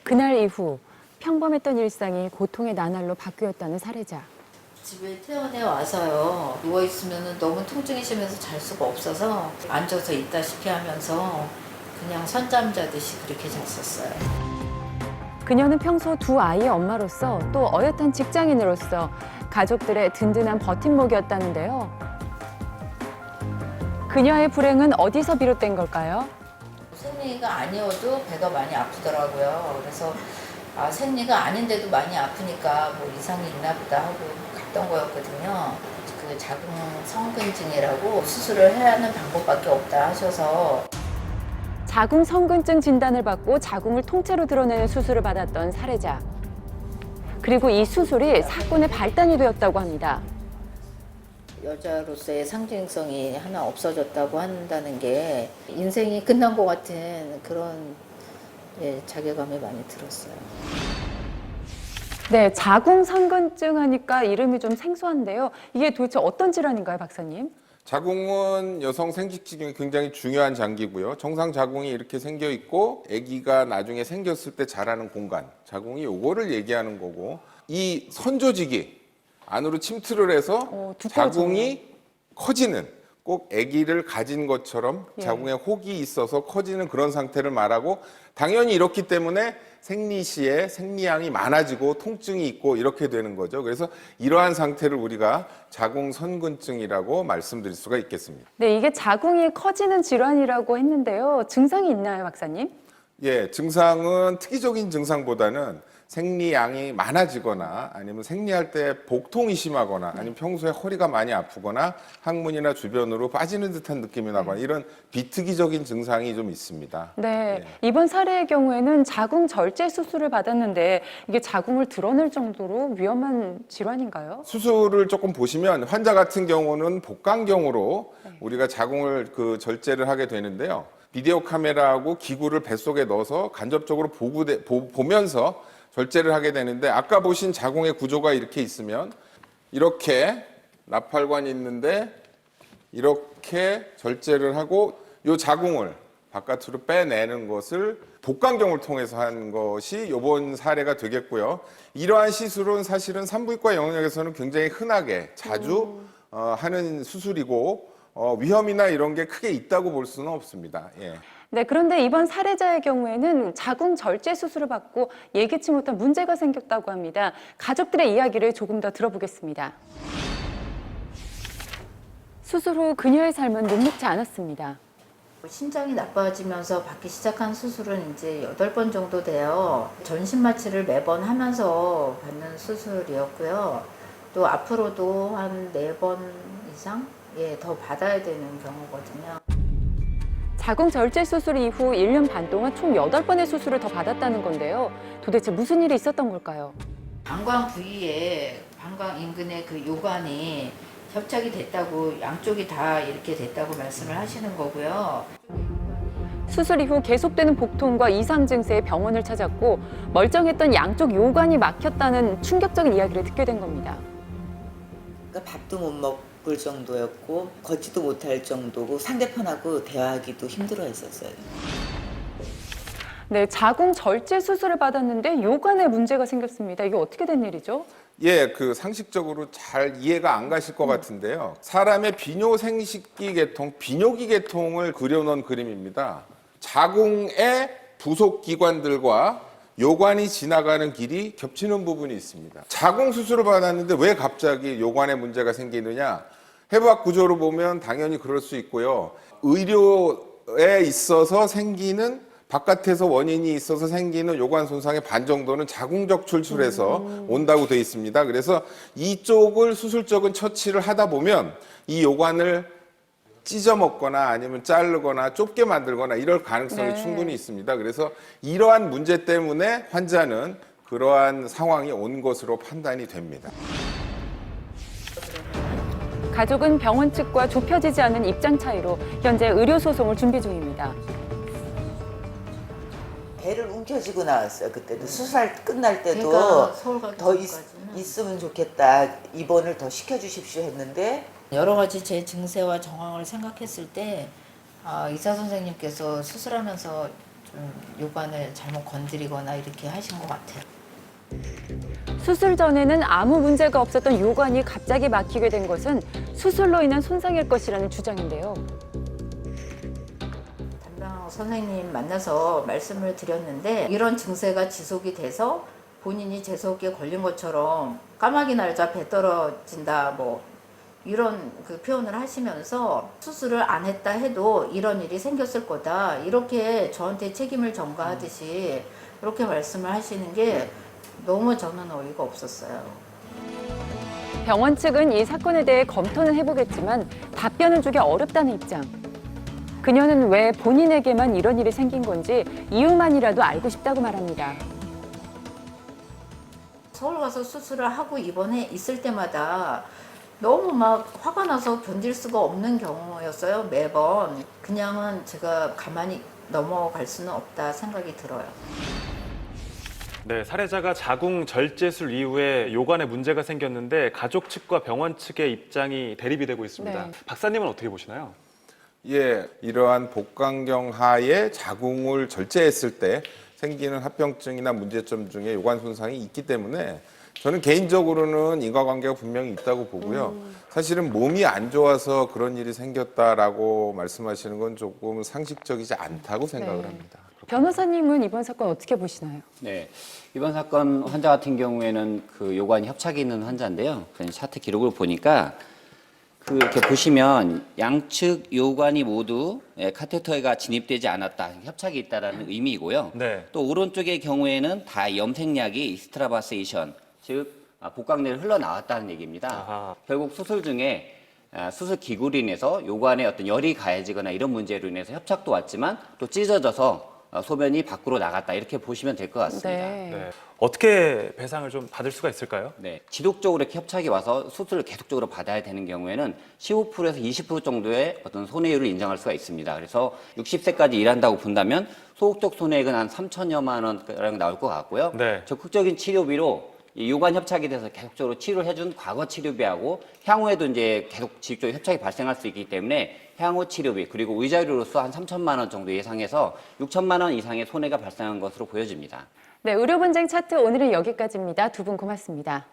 그날 이후 평범했던 일상이 고통의 나날로 바뀌었다는 사례자. 집에 퇴원해 와서요. 누워있으면 너무 통증이 심해서 잘 수가 없어서 앉아서 있다시피 하면서 그냥 선잠 자듯이 그렇게 잤었어요. 그녀는 평소 두 아이의 엄마로서 또 어엿한 직장인으로서 가족들의 든든한 버팀목이었다는데요. 그녀의 불행은 어디서 비롯된 걸까요? 생리가 아니어도 배가 많이 아프더라고요. 그래서 생리가 아닌데도 많이 아프니까 뭐 이상이 있나 보다 하고 갔던 거였거든요. 그 자궁 성근증이라고 수술을 해야 하는 방법밖에 없다 하셔서 자궁 성근증 진단을 받고 자궁을 통째로 드러내는 수술을 받았던 사례자. 그리고 이 수술이 사건의 발단이 되었다고 합니다. 여자로서의 상징성이 하나 없어졌다고 한다는 게 인생이 끝난 것 같은 그런 자괴감이 많이 들었어요. 네, 자궁 성근증 하니까 이름이 좀 생소한데요. 이게 도대체 어떤 질환인가요, 박사님? 자궁은 여성 생殖기 중에 굉장히 중요한 장기고요. 정상 자궁이 이렇게 생겨 있고 아기가 나중에 생겼을 때 자라는 공간, 자궁이 요거를 얘기하는 거고, 이 선조직이 안으로 침투를 해서 자궁이 커지는, 꼭 아기를 가진 것처럼 자궁에 혹이 있어서 커지는 그런 상태를 말하고, 당연히 이렇기 때문에 생리 시에 생리량이 많아지고 통증이 있고 이렇게 되는 거죠. 그래서 이러한 상태를 우리가 자궁 선근증이라고 말씀드릴 수가 있겠습니다. 네, 이게 자궁이 커지는 질환이라고 했는데요. 증상이 있나요, 박사님? 예, 증상은 특이적인 증상보다는 생리량이 많아지거나 아니면 생리할 때 복통이 심하거나 아니면 평소에 허리가 많이 아프거나 항문이나 주변으로 빠지는 듯한 느낌이 나거나 이런 비특이적인 증상이 좀 있습니다. 네, 예. 이번 사례의 경우에는 자궁 절제 수술을 받았는데 이게 자궁을 드러낼 정도로 위험한 질환인가요? 수술을 조금 보시면 환자 같은 경우는 복강경으로 우리가 자궁을 절제를 하게 되는데요. 비디오 카메라하고 기구를 뱃속에 넣어서 간접적으로 보면서 절제를 하게 되는데, 아까 보신 자궁의 구조가 이렇게 있으면 이렇게 나팔관이 있는데 이렇게 절제를 하고 이 자궁을 바깥으로 빼내는 것을 복강경을 통해서 한 것이 이번 사례가 되겠고요. 이러한 시술은 사실은 산부인과 영역에서는 굉장히 흔하게 자주 하는 수술이고 위험이나 이런 게 크게 있다고 볼 수는 없습니다. 예. 네, 그런데 이번 사례자의 경우에는 자궁 절제 수술을 받고 예기치 못한 문제가 생겼다고 합니다. 가족들의 이야기를 조금 더 들어보겠습니다. 수술 후 그녀의 삶은 녹록지 않았습니다. 신장이 나빠지면서 받기 시작한 수술은 이제 8번 정도 돼요. 전신 마취를 매번 하면서 받는 수술이었고요. 또 앞으로도 한 4번 이상 더 받아야 되는 경우거든요. 자궁 절제 수술 이후 1년 반 동안 총 8번의 수술을 더 받았다는 건데요. 도대체 무슨 일이 있었던 걸까요? 방광 부위에, 방광 인근의 그 요관이 협착이 됐다고, 양쪽이 다 이렇게 됐다고 말씀을 하시는 거고요. 수술 이후 계속되는 복통과 이상 증세에 병원을 찾았고 멀쩡했던 양쪽 요관이 막혔다는 충격적인 이야기를 듣게 된 겁니다. 그러니까 밥도 못 먹을 정도였고 걷지도 못할 정도고 상대편하고 대화하기도 힘들어했었어요. 네, 자궁 절제 수술을 받았는데 요관에 문제가 생겼습니다. 이게 어떻게 된 일이죠? 예, 상식적으로 잘 이해가 안 가실 것 같은데요. 사람의 비뇨생식기 계통, 비뇨기 계통을 그려놓은 그림입니다. 자궁의 부속 기관들과 요관이 지나가는 길이 겹치는 부분이 있습니다. 자궁 수술을 받았는데 왜 갑자기 요관에 문제가 생기느냐? 해부학 구조로 보면 당연히 그럴 수 있고요. 의료에 있어서 생기는, 바깥에서 원인이 있어서 생기는 요관 손상의 반 정도는 자궁적 출술에서 온다고 되어 있습니다. 그래서 이쪽을 수술적인 처치를 하다 보면 이 요관을 찢어먹거나 아니면 자르거나 좁게 만들거나 이럴 가능성이 충분히 있습니다. 그래서 이러한 문제 때문에 환자는 그러한 상황이 온 것으로 판단이 됩니다. 가족은 병원 측과 좁혀지지 않은 입장 차이로 현재 의료 소송을 준비 중입니다. 배를 움켜쥐고 나왔어요. 그때도 수술 끝날 때도 그러니까 서울 가기 더 전까지는. 있으면 좋겠다. 입원을 더 시켜주십시오 했는데 여러 가지 제 증세와 정황을 생각했을 때 의사 선생님께서 수술하면서 좀 요관을 잘못 건드리거나 이렇게 하신 것 같아요. 수술 전에는 아무 문제가 없었던 요관이 갑자기 막히게 된 것은 수술로 인한 손상일 것이라는 주장인데요. 담당 선생님 만나서 말씀을 드렸는데 이런 증세가 지속이 돼서 본인이 재수없게 걸린 것처럼 까마귀 날자 배 떨어진다 뭐 이런 그 표현을 하시면서 수술을 안 했다 해도 이런 일이 생겼을 거다 이렇게 저한테 책임을 전가하듯이 그렇게 말씀을 하시는 게 너무 저는 어이가 없었어요. 병원 측은 이 사건에 대해 검토는 해보겠지만 답변을 주기 어렵다는 입장. 그녀는 왜 본인에게만 이런 일이 생긴 건지 이유만이라도 알고 싶다고 말합니다. 서울 가서 수술을 하고 입원해 있을 때마다 너무 막 화가 나서 견딜 수가 없는 경우였어요. 매번. 그냥은 제가 가만히 넘어갈 수는 없다 생각이 들어요. 네, 살해자가 자궁 절제술 이후에 요관에 문제가 생겼는데 가족 측과 병원 측의 입장이 대립이 되고 있습니다. 네. 박사님은 어떻게 보시나요? 예, 이러한 복강경 하에 자궁을 절제했을 때 생기는 합병증이나 문제점 중에 요관 손상이 있기 때문에 저는 개인적으로는 인과관계가 분명히 있다고 보고요. 사실은 몸이 안 좋아서 그런 일이 생겼다라고 말씀하시는 건 조금 상식적이지 않다고 생각을 네. 합니다. 변호사님은 이번 사건 어떻게 보시나요? 네, 이번 사건 환자 같은 경우에는 그 요관이 협착이 있는 환자인데요. 그 차트 기록을 보니까 이렇게 보시면 양측 요관이 모두 카테터가 진입되지 않았다, 협착이 있다라는 의미이고요. 네. 또 오른쪽의 경우에는 다 염색약이 이스트라바세이션, 즉 복강내를 흘러나왔다는 얘기입니다. 아하. 결국 수술 중에 수술 기구로 인해서 요관에 어떤 열이 가해지거나 이런 문제로 인해서 협착도 왔지만 또 찢어져서 소변이 밖으로 나갔다 이렇게 보시면 될 것 같습니다. 네. 어떻게 배상을 좀 받을 수가 있을까요? 네, 지속적으로 이렇게 협착이 와서 수술을 계속적으로 받아야 되는 경우에는 15%에서 20% 정도의 어떤 손해율을 인정할 수가 있습니다. 그래서 60세까지 일한다고 본다면 소극적 손해액은 한 3천여만 원 나올 것 같고요. 네. 적극적인 치료비로 이 요관 협착이 돼서 계속적으로 치료를 해준 과거 치료비하고 향후에도 이제 계속 지속적으로 협착이 발생할 수 있기 때문에 향후 치료비 그리고 의자료로서 한 3천만 원 정도 예상해서 6천만 원 이상의 손해가 발생한 것으로 보여집니다. 네, 의료 분쟁 차트 오늘은 여기까지입니다. 두 분 고맙습니다.